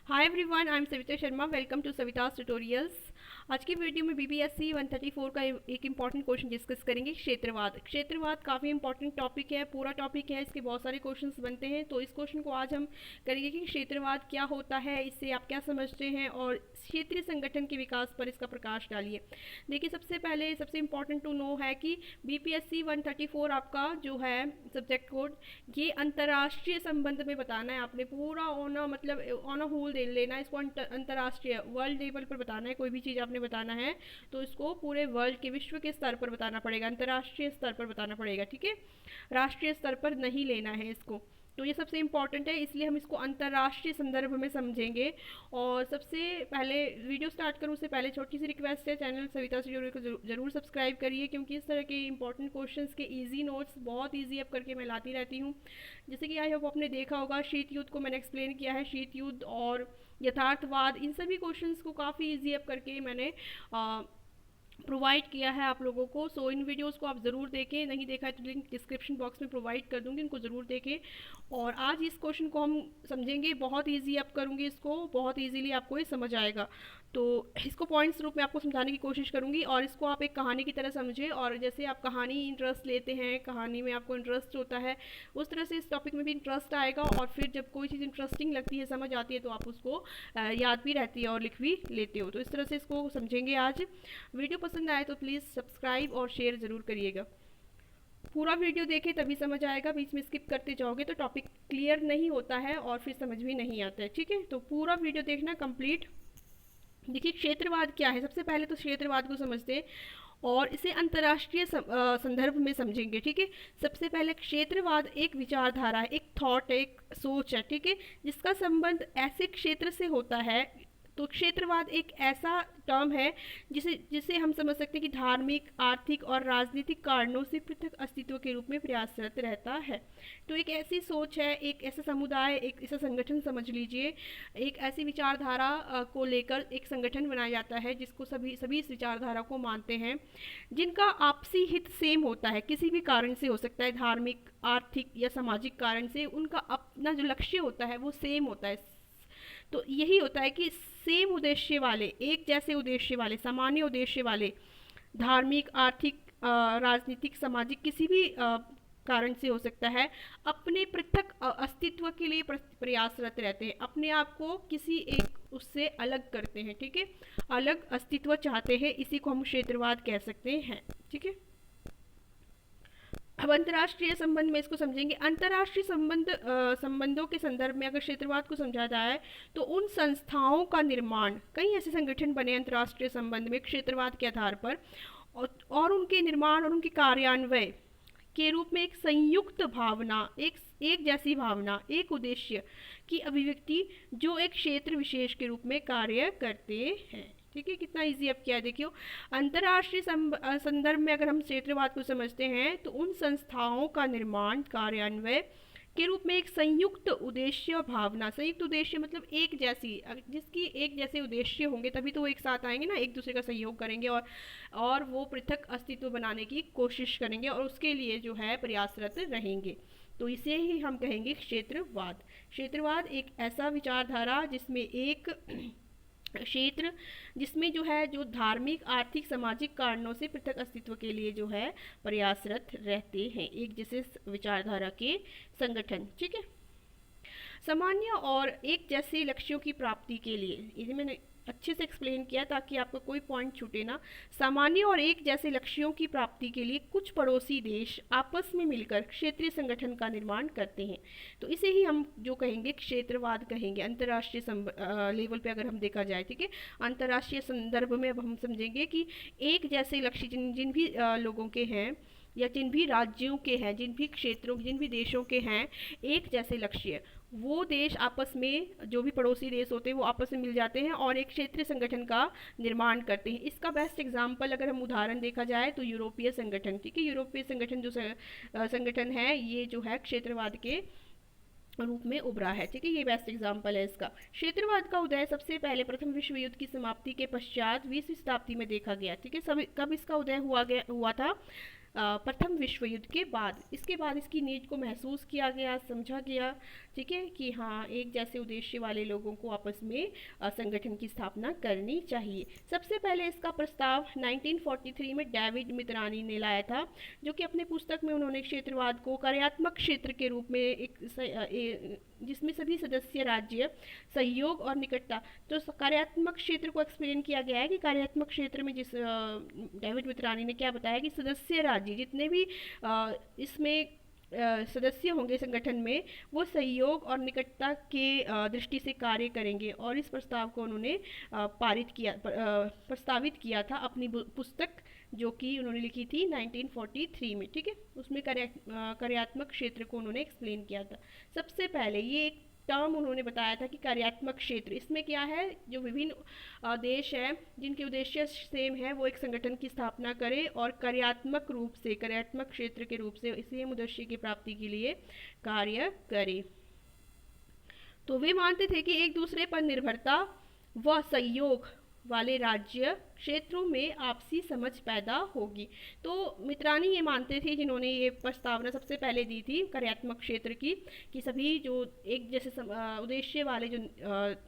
Hi everyone, I am Savita Sharma. Welcome to Savita's tutorials. आज की video में बीपीएससी 134 का एक इंपॉर्टेंट क्वेश्चन डिस्कस करेंगे, क्षेत्रवाद। क्षेत्रवाद काफ़ी इंपॉर्टेंट टॉपिक है, पूरा टॉपिक है, इसके बहुत सारे क्वेश्चंस बनते हैं। तो इस क्वेश्चन को आज हम करेंगे कि क्षेत्रवाद क्या होता है, इससे आप क्या समझते हैं और क्षेत्रीय संगठन के विकास पर इसका प्रकाश डालिए। देखिए, सबसे पहले सबसे इंपॉर्टेंट टू नो है कि बीपीएससी 134 आपका जो है सब्जेक्ट कोड, ये अंतर्राष्ट्रीय संबंध में बताना है आपने। पूरा ऑन मतलब ऑन अ होल दे लेना है इसको, अंतर्राष्ट्रीय वर्ल्ड लेवल पर बताना है। कोई भी चीज़ आपने बताना है तो इसको पूरे वर्ल्ड के, विश्व के स्तर पर बताना पड़ेगा, अंतर्राष्ट्रीय स्तर पर बताना पड़ेगा, ठीक है। राष्ट्रीय स्तर पर नहीं लेना है इसको। तो ये सबसे इम्पॉर्टेंट है, इसलिए हम इसको अंतर्राष्ट्रीय संदर्भ में समझेंगे। और सबसे पहले वीडियो स्टार्ट करूँ उससे पहले छोटी सी रिक्वेस्ट है, चैनल सविता स्टूडियो को जरूर सब्सक्राइब करिए, क्योंकि इस तरह के इंपॉर्टेंट क्वेश्चंस के इजी नोट्स बहुत इजी अप करके मैं लाती रहती हूँ। जैसे कि आई होप आपने देखा होगा, शीत युद्ध को मैंने एक्सप्लेन किया है। शीत युद्ध और यथार्थवाद, इन सभी क्वेश्चंस को काफ़ी इजी अप करके मैंने प्रोवाइड किया है आप लोगों को। सो इन वीडियोस को आप ज़रूर देखें, नहीं देखा है तो लिंक डिस्क्रिप्शन बॉक्स में प्रोवाइड कर दूंगी, इनको ज़रूर देखें। और आज इस क्वेश्चन को हम समझेंगे, बहुत इजी अप करूँगी इसको, बहुत इजीली आपको ये समझ आएगा। तो इसको पॉइंट्स रूप में आपको समझाने की कोशिश करूँगी, और इसको आप एक कहानी की तरह समझें। और जैसे आप कहानी इंटरेस्ट लेते हैं, कहानी में आपको इंटरेस्ट होता है, उस तरह से इस टॉपिक में भी इंटरेस्ट आएगा। और फिर जब कोई चीज़ इंटरेस्टिंग लगती है, समझ आती है, तो आप उसको याद भी रहती है और लिख भी लेते हो। तो इस तरह से इसको समझेंगे आज। वीडियो पसंद आए तो प्लीज़ सब्सक्राइब और शेयर ज़रूर करिएगा। पूरा वीडियो देखें तभी समझ आएगा, बीच में स्किप करते जाओगे तो टॉपिक क्लियर नहीं होता है और फिर समझ भी नहीं आता है, ठीक है। तो पूरा वीडियो देखना कंप्लीट। देखिए, क्षेत्रवाद क्या है। सबसे पहले तो क्षेत्रवाद को समझते हैं और इसे अंतर्राष्ट्रीय संदर्भ में समझेंगे, ठीक है। सबसे पहले क्षेत्रवाद एक विचारधारा है, एक थॉट है, एक सोच है, ठीक है, जिसका संबंध ऐसे क्षेत्र से होता है। तो क्षेत्रवाद एक ऐसा टर्म है जिसे जिसे हम समझ सकते हैं कि धार्मिक, आर्थिक और राजनीतिक कारणों से पृथक अस्तित्व के रूप में प्रयासरत रहता है। तो एक ऐसी सोच है, एक ऐसा समुदाय, एक ऐसा संगठन समझ लीजिए, एक ऐसी विचारधारा को लेकर एक संगठन बनाया जाता है जिसको सभी सभी इस विचारधारा को मानते हैं, जिनका आपसी हित सेम होता है। किसी भी कारण से हो सकता है, धार्मिक, आर्थिक या सामाजिक कारण से, उनका अपना जो लक्ष्य होता है वो सेम होता है। तो यही होता है कि सेम उद्देश्य वाले, एक जैसे उद्देश्य वाले, सामान्य उद्देश्य वाले, धार्मिक, आर्थिक, राजनीतिक, सामाजिक, किसी भी कारण से हो सकता है, अपने पृथक अस्तित्व के लिए प्रयासरत रहते हैं, अपने आप को किसी एक उससे अलग करते हैं, ठीक है, अलग अस्तित्व चाहते हैं। इसी को हम क्षेत्रवाद कह सकते हैं, ठीक है। अब अंतर्राष्ट्रीय संबंध में इसको समझेंगे। अंतर्राष्ट्रीय संबंधों के संदर्भ में अगर क्षेत्रवाद को समझा जाए तो उन संस्थाओं का निर्माण, कई ऐसे संगठन बने अंतर्राष्ट्रीय संबंध में क्षेत्रवाद के आधार पर, और उनके निर्माण और उनके कार्यान्वयन के रूप में एक संयुक्त भावना, एक जैसी भावना, एक उद्देश्य की अभिव्यक्ति, जो एक क्षेत्र विशेष के रूप में कार्य करते हैं, ठीक है। कितना इजी अब किया, देखियो। अंतर्राष्ट्रीय संदर्भ में अगर हम क्षेत्रवाद को समझते हैं तो उन संस्थाओं का निर्माण, कार्यान्वयन के रूप में एक संयुक्त उद्देश्य और भावना। संयुक्त उद्देश्य मतलब एक जैसी, जिसकी एक जैसे उद्देश्य होंगे तभी तो वो एक साथ आएंगे ना, एक दूसरे का सहयोग करेंगे और वो पृथक अस्तित्व बनाने की कोशिश करेंगे और उसके लिए जो है प्रयासरत रहेंगे। तो इसे ही हम कहेंगे क्षेत्रवाद। क्षेत्रवाद एक ऐसा विचारधारा जिसमें एक क्षेत्र, जिसमें जो है जो धार्मिक, आर्थिक, सामाजिक कारणों से पृथक अस्तित्व के लिए जो है प्रयासरत रहते हैं, एक जैसे विचारधारा के संगठन, ठीक है। सामान्य और एक जैसे लक्ष्यों की प्राप्ति के लिए, ये मैंने अच्छे से एक्सप्लेन किया ताकि आपका कोई पॉइंट छूटे ना। सामान्य और एक जैसे लक्ष्यों की प्राप्ति के लिए कुछ पड़ोसी देश आपस में मिलकर क्षेत्रीय संगठन का निर्माण करते हैं। तो इसे ही हम जो कहेंगे क्षेत्रवाद कहेंगे, अंतर्राष्ट्रीय लेवल पे अगर हम देखा जाए, ठीक है। अंतर्राष्ट्रीय संदर्भ में अब हम समझेंगे कि एक जैसे लक्ष्य जिन भी लोगों के हैं, या जिन भी राज्यों के हैं, जिन भी क्षेत्रों, जिन भी देशों के हैं एक जैसे लक्ष्य, वो देश आपस में, जो भी पड़ोसी देश होते हैं वो आपस में मिल जाते हैं और एक क्षेत्रीय संगठन का निर्माण करते हैं। इसका बेस्ट एग्जांपल अगर हम उदाहरण देखा जाए तो यूरोपीय संगठन, ठीक है। यूरोपीय संगठन जो संगठन है, ये जो है क्षेत्रवाद के रूप में उभरा है, ठीक है। ये बेस्ट एग्जांपल है इसका। क्षेत्रवाद का उदय सबसे पहले प्रथम विश्व युद्ध की समाप्ति के पश्चात 20वीं शताब्दी में देखा गया, ठीक है। कब इसका उदय हुआ था? प्रथम विश्व युद्ध के बाद। इसके बाद इसकी नीड को महसूस किया गया, समझा गया, ठीक है, कि हाँ एक जैसे उद्देश्य वाले लोगों को आपस में संगठन की स्थापना करनी चाहिए। सबसे पहले इसका प्रस्ताव 1943 में डेविड मित्रानी ने लाया था, जो कि अपने पुस्तक में उन्होंने क्षेत्रवाद को कार्यात्मक क्षेत्र के रूप में जिसमें सभी सदस्य राज्य सहयोग और निकटता, तो कार्यात्मक क्षेत्र को एक्सप्लेन किया गया है कि कार्यात्मक क्षेत्र में जिस डेविड मित्रानी ने क्या बताया कि सदस्य राज्य जितने भी इसमें सदस्य होंगे संगठन में, वो सहयोग और निकटता के दृष्टि से कार्य करेंगे। और इस प्रस्ताव को उन्होंने प्रस्तावित किया था अपनी पुस्तक जो कि उन्होंने लिखी थी 1943 में, ठीक है। उसमें कार्यात्मक क्षेत्र को उन्होंने एक्सप्लेन किया था। सबसे पहले ये एक टर्म उन्होंने बताया था कि कार्यात्मक क्षेत्र, इसमें क्या है, जो विभिन्न देश हैं जिनके उद्देश्य सेम है वो एक संगठन की स्थापना करें और कार्यात्मक रूप से, कार्यात्मक क्षेत्र के रूप से सेम उद्देश्य की प्राप्ति के लिए कार्य करें। तो वे मानते थे कि एक दूसरे पर निर्भरता व सहयोग वाले राज्य क्षेत्रों में आपसी समझ पैदा होगी। तो मित्रानी ये मानते थे, जिन्होंने ये प्रस्तावना सबसे पहले दी थी कार्यात्मक क्षेत्र की, कि सभी जो एक जैसे उद्देश्य वाले जो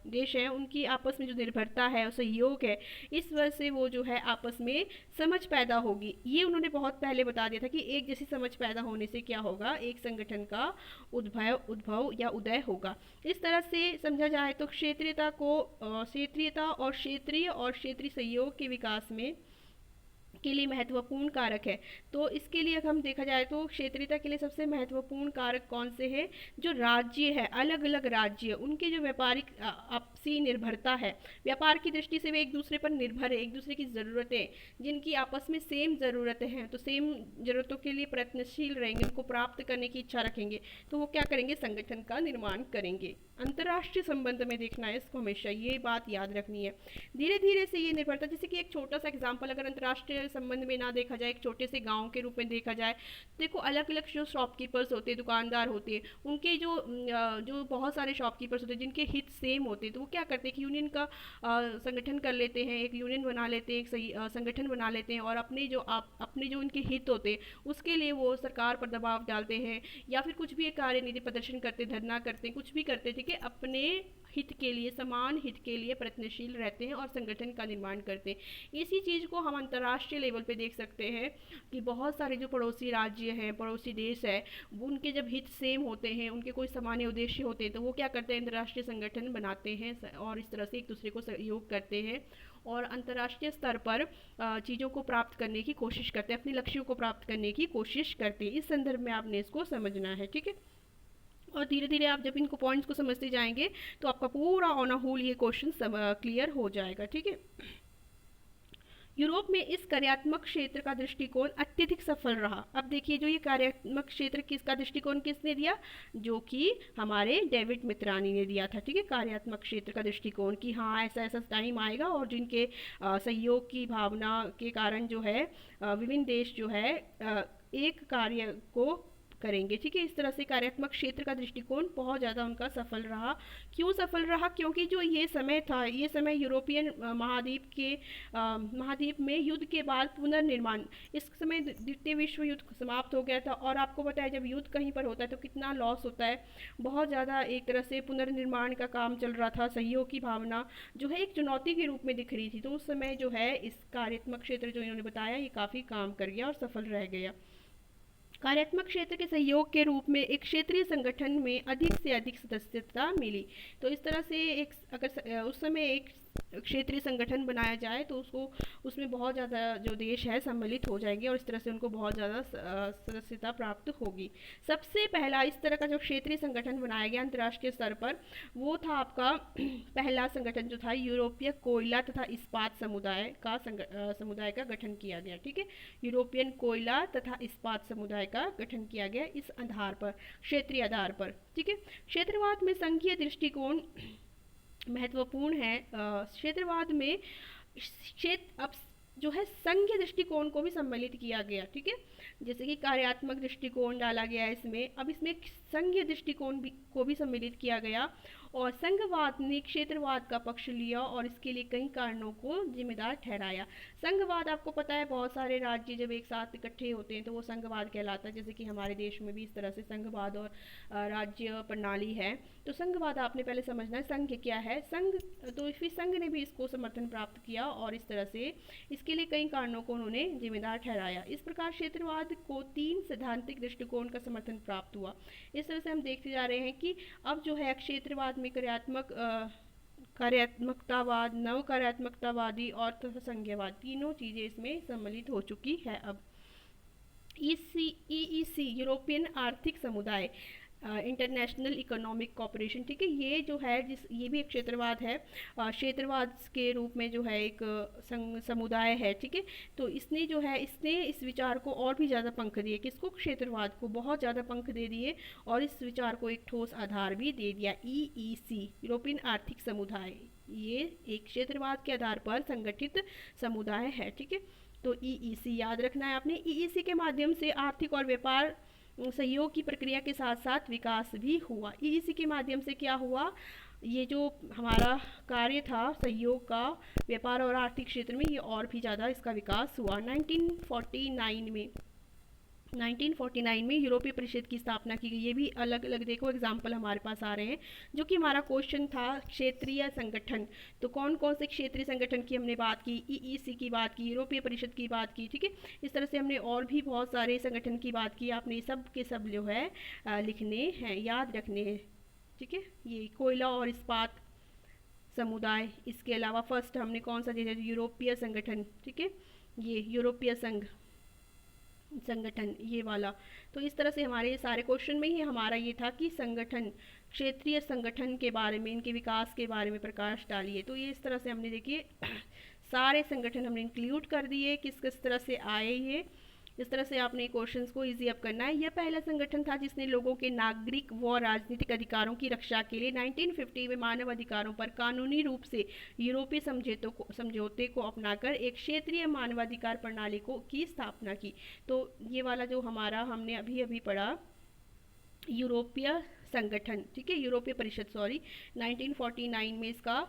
देश हैं उनकी आपस में जो निर्भरता है और सहयोग है, इस वजह से वो जो है आपस में समझ पैदा होगी। ये उन्होंने बहुत पहले बता दिया था कि एक जैसी समझ पैदा होने से क्या होगा, एक संगठन का उद्भव या उदय होगा। इस तरह से समझा जाए तो क्षेत्रीयता और क्षेत्रीय सहयोग के विकास में के लिए महत्वपूर्ण कारक है। तो इसके लिए हम देखा जाए तो क्षेत्रीयता के लिए सबसे महत्वपूर्ण कारक कौन से हैं, जो राज्य है, अलग अलग राज्य, उनके जो व्यापारिक आपसी निर्भरता है, व्यापार की दृष्टि से वे एक दूसरे पर निर्भर है, एक दूसरे की ज़रूरतें जिनकी आपस में सेम ज़रूरतें हैं, तो सेम ज़रूरतों के लिए प्रयत्नशील रहेंगे, उनको प्राप्त करने की इच्छा रखेंगे, तो वो क्या करेंगे, संगठन का निर्माण करेंगे। अंतर्राष्ट्रीय संबंध में देखना है इसको, हमेशा ये बात याद रखनी है। धीरे धीरे से ये निर्भरता, जैसे कि एक छोटा सा एग्जाम्पल अगर अंतर्राष्ट्रीय संबंध में ना देखा जाए, एक छोटे से गांव के रूप में देखा जाए, देखो अलग अलग जो शॉपकीपर्स होते हैं, दुकानदार होते हैं, उनके जो बहुत सारे शॉपकीपर्स होते हैं जिनके हित सेम होते हैं, तो वो क्या करते हैं कि यूनियन का संगठन कर लेते हैं, एक यूनियन बना लेते हैं, एक सही संगठन बना लेते हैं, और अपने जो उनके हित होते हैं उसके लिए वो सरकार पर दबाव डालते हैं, या फिर कुछ भी एक कार्यनीति प्रदर्शन करते, धरना करते, कुछ भी करते, ठीक है, अपने हित के लिए, समान हित के लिए प्रयत्नशील रहते हैं और संगठन का निर्माण करते हैं। इसी चीज़ को हम अंतर्राष्ट्रीय लेवल पे देख सकते हैं कि बहुत सारे जो पड़ोसी राज्य हैं, पड़ोसी देश है, उनके जब हित सेम होते हैं, उनके कोई सामान्य उद्देश्य होते हैं, तो वो क्या करते हैं, अंतर्राष्ट्रीय संगठन बनाते हैं और इस तरह से एक दूसरे को सहयोग करते हैं और अंतर्राष्ट्रीय स्तर पर चीज़ों को प्राप्त करने की कोशिश करते हैं, अपने लक्ष्यों को प्राप्त करने की कोशिश करते हैं। इस संदर्भ में आपने इसको समझना है, ठीक है। और धीरे धीरे आप जब इनको पॉइंट्स को समझते जाएंगे तो आपका पूरा ऑन अ होल ये क्वेश्चन क्लियर हो जाएगा, ठीक है। यूरोप में इस कार्यात्मक क्षेत्र का दृष्टिकोण अत्यधिक सफल रहा। अब देखिए, जो ये कार्यात्मक क्षेत्र किसका दृष्टिकोण किसने दिया, जो कि हमारे डेविड मित्रानी ने दिया था, ठीक है। कार्यात्मक क्षेत्र का दृष्टिकोण कि हाँ ऐसा ऐसा टाइम आएगा और जिनके सहयोग की भावना के कारण जो है विभिन्न देश जो है एक कार्य को करेंगे, ठीक है। इस तरह से कार्यात्मक क्षेत्र का दृष्टिकोण बहुत ज़्यादा उनका सफल रहा। क्यों सफल रहा, क्योंकि जो ये समय था, ये समय यूरोपियन महाद्वीप में युद्ध के बाद पुनर्निर्माण, इस समय द्वितीय विश्व युद्ध समाप्त हो गया था और आपको पता है जब युद्ध कहीं पर होता है तो कितना लॉस होता है, बहुत ज़्यादा एक तरह से पुनर्निर्माण का काम चल रहा था। सहयोग की भावना जो है एक चुनौती के रूप में दिख रही थी, तो उस समय जो है इस कार्यात्मक क्षेत्र जो इन्होंने बताया ये काफ़ी काम कर गया और सफल रह गया। कार्यात्मक क्षेत्र के सहयोग के रूप में एक क्षेत्रीय संगठन में अधिक से अधिक सदस्यता मिली। तो इस तरह से एक अगर उस समय एक क्षेत्रीय संगठन बनाया जाए तो उसमें बहुत ज़्यादा जो देश है सम्मिलित हो जाएंगे और इस तरह से उनको बहुत ज़्यादा सदस्यता प्राप्त होगी। सबसे पहला इस तरह का जो क्षेत्रीय संगठन बनाया गया अंतर्राष्ट्रीय स्तर पर, वो था आपका पहला संगठन जो था यूरोपीय कोयला तथा इस्पात समुदाय का गठन किया गया, ठीक है। यूरोपियन कोयला तथा इस्पात समुदाय का गठन किया गया इस आधार पर, क्षेत्रीय आधार पर, ठीक है। क्षेत्रवाद में संघीय दृष्टिकोण महत्वपूर्ण है। क्षेत्रवाद में अब जो है संघीय दृष्टिकोण को भी सम्मिलित किया गया, ठीक है। जैसे कि कार्यात्मक दृष्टिकोण डाला गया है इसमें, अब इसमें संघीय दृष्टिकोण को भी सम्मिलित किया गया और संघवाद ने क्षेत्रवाद का पक्ष लिया और इसके लिए कई कारणों को जिम्मेदार ठहराया। संघवाद आपको पता है, बहुत सारे राज्य जब एक साथ इकट्ठे होते हैं तो वो संघवाद कहलाता है, जैसे कि हमारे देश में भी इस तरह से संघवाद और राज्य प्रणाली है। तो संघवाद आपने पहले समझना है संघ क्या है। संघ, तो फिर संघ ने भी इसको समर्थन प्राप्त किया और इस तरह से इसके लिए कई कारणों को उन्होंने जिम्मेदार ठहराया। इस प्रकार क्षेत्रवाद को 3 सैद्धांतिक दृष्टिकोण का समर्थन प्राप्त हुआ। इस तरह से हम देखते जा रहे हैं कि अब जो है क्षेत्रवाद में कार्यात्मकतावाद, नव कार्यात्मकतावादी और तथा संघीयवाद, तीनों चीज़ें इसमें सम्मिलित हो चुकी है। अब EEC यूरोपियन आर्थिक समुदाय, इंटरनेशनल इकोनॉमिक कॉपरेशन, ठीक है, ये जो है ये भी एक क्षेत्रवाद है। क्षेत्रवाद के रूप में जो है एक समुदाय है, ठीक है। तो इसने जो है इस विचार को और भी ज़्यादा पंख दिए, किसको, क्षेत्रवाद को बहुत ज़्यादा पंख दे दिए और इस विचार को एक ठोस आधार भी दे दिया। EEC यूरोपियन आर्थिक समुदाय, ये एक क्षेत्रवाद के आधार पर संगठित समुदाय है, ठीक है। तो EEC याद रखना है आपने। EEC के माध्यम से आर्थिक और व्यापार सहयोग की प्रक्रिया के साथ साथ विकास भी हुआ। EEC के माध्यम से क्या हुआ, ये जो हमारा कार्य था सहयोग का व्यापार और आर्थिक क्षेत्र में, ये और भी ज़्यादा इसका विकास हुआ। 1949 में यूरोपीय परिषद की स्थापना की गई। ये भी अलग अलग देखो एग्जाम्पल हमारे पास आ रहे हैं, जो कि हमारा क्वेश्चन था क्षेत्रीय संगठन। तो कौन कौन से क्षेत्रीय संगठन की हमने बात की, EEC की बात की, यूरोपीय परिषद की बात की, ठीक है। इस तरह से हमने और भी बहुत सारे संगठन की बात की। आपने सब के सब जो है लिखने हैं, याद रखने हैं, ठीक है। ये कोयला और इस्पात समुदाय, इसके अलावा फर्स्ट हमने कौन सा दिया, यूरोपीय संगठन, ठीक है, ये यूरोपीय संगठन ये वाला। तो इस तरह से हमारे सारे क्वेश्चन में ही हमारा ये था कि संगठन, क्षेत्रीय संगठन के बारे में, इनके विकास के बारे में प्रकाश डालिए। तो ये इस तरह से हमने देखिए सारे संगठन हमने इंक्लूड कर दिए, किस किस तरह से आए ये। इस तरह से आपने क्वेश्चंस को इजी अप करना है। यह पहला संगठन था जिसने लोगों के नागरिक व राजनीतिक अधिकारों की रक्षा के लिए 1950 में मानव अधिकारों पर कानूनी रूप से यूरोपीय समझौते को अपनाकर एक क्षेत्रीय मानवाधिकार प्रणाली की स्थापना की। तो ये वाला जो हमारा हमने अभी अभी पढ़ा यूरोपीय संगठन, ठीक है, यूरोपीय परिषद, 1949 में इसका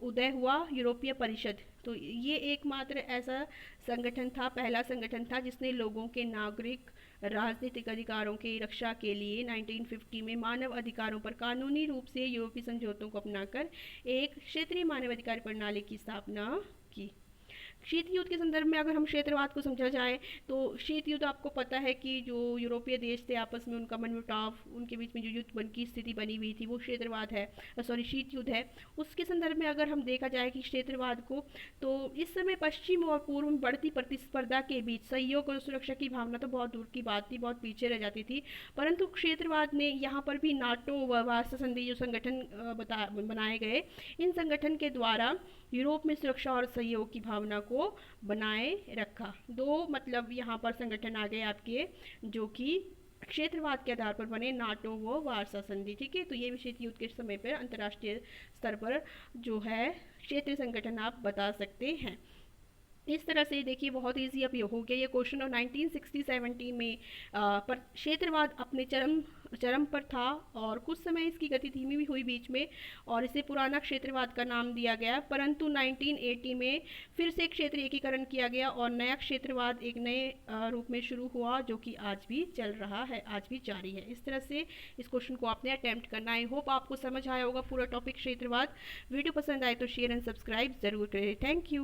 उदय हुआ, यूरोपीय परिषद। तो ये एकमात्र ऐसा संगठन था, पहला संगठन था जिसने लोगों के नागरिक राजनीतिक अधिकारों की रक्षा के लिए 1950 में मानव अधिकारों पर कानूनी रूप से यूरोपीय समझौतों को अपनाकर एक क्षेत्रीय मानवाधिकार प्रणाली की स्थापना की। शीत युद्ध के संदर्भ में अगर हम क्षेत्रवाद को समझा जाए तो शीत युद्ध आपको पता है कि जो यूरोपीय देश थे आपस में उनका मनमुटाव, उनके बीच में जो युद्ध की स्थिति बनी हुई थी वो क्षेत्रवाद है, शीत युद्ध है। उसके संदर्भ में अगर हम देखा जाए कि क्षेत्रवाद को, तो इस समय पश्चिम और पूर्व में बढ़ती प्रतिस्पर्धा के बीच सहयोग और सुरक्षा की भावना तो बहुत दूर की बात थी, बहुत पीछे रह जाती थी। परंतु क्षेत्रवाद ने यहाँ पर भी नाटो व वार्सा संधि जो संगठन बनाए गए, इन संगठन के द्वारा यूरोप में सुरक्षा और सहयोग की भावना को बनाए रखा। दो मतलब यहाँ पर संगठन आ गए आपके जो कि क्षेत्रवाद के आधार पर बने, नाटो व वार्सा संधि, ठीक है। तो ये भी शीत युद्ध के समय पर अंतर्राष्ट्रीय स्तर पर जो है क्षेत्रीय संगठन आप बता सकते हैं। इस तरह से देखिए बहुत इजी अब ये हो गया ये क्वेश्चन। और 1960-70 में पर क्षेत्रवाद अपने चरम पर था और कुछ समय इसकी गति धीमी भी हुई बीच में और इसे पुराना क्षेत्रवाद का नाम दिया गया। परंतु 1980 में फिर से क्षेत्रीय एकीकरण किया गया और नया क्षेत्रवाद एक नए रूप में शुरू हुआ जो कि आज भी चल रहा है, आज भी जारी है। इस तरह से इस क्वेश्चन को आपने अटेम्प्ट करना। आई होप आपको समझ आया होगा पूरा टॉपिक क्षेत्रवाद। वीडियो पसंद आए तो शेयर एंड सब्सक्राइब जरूर करें। Thank you.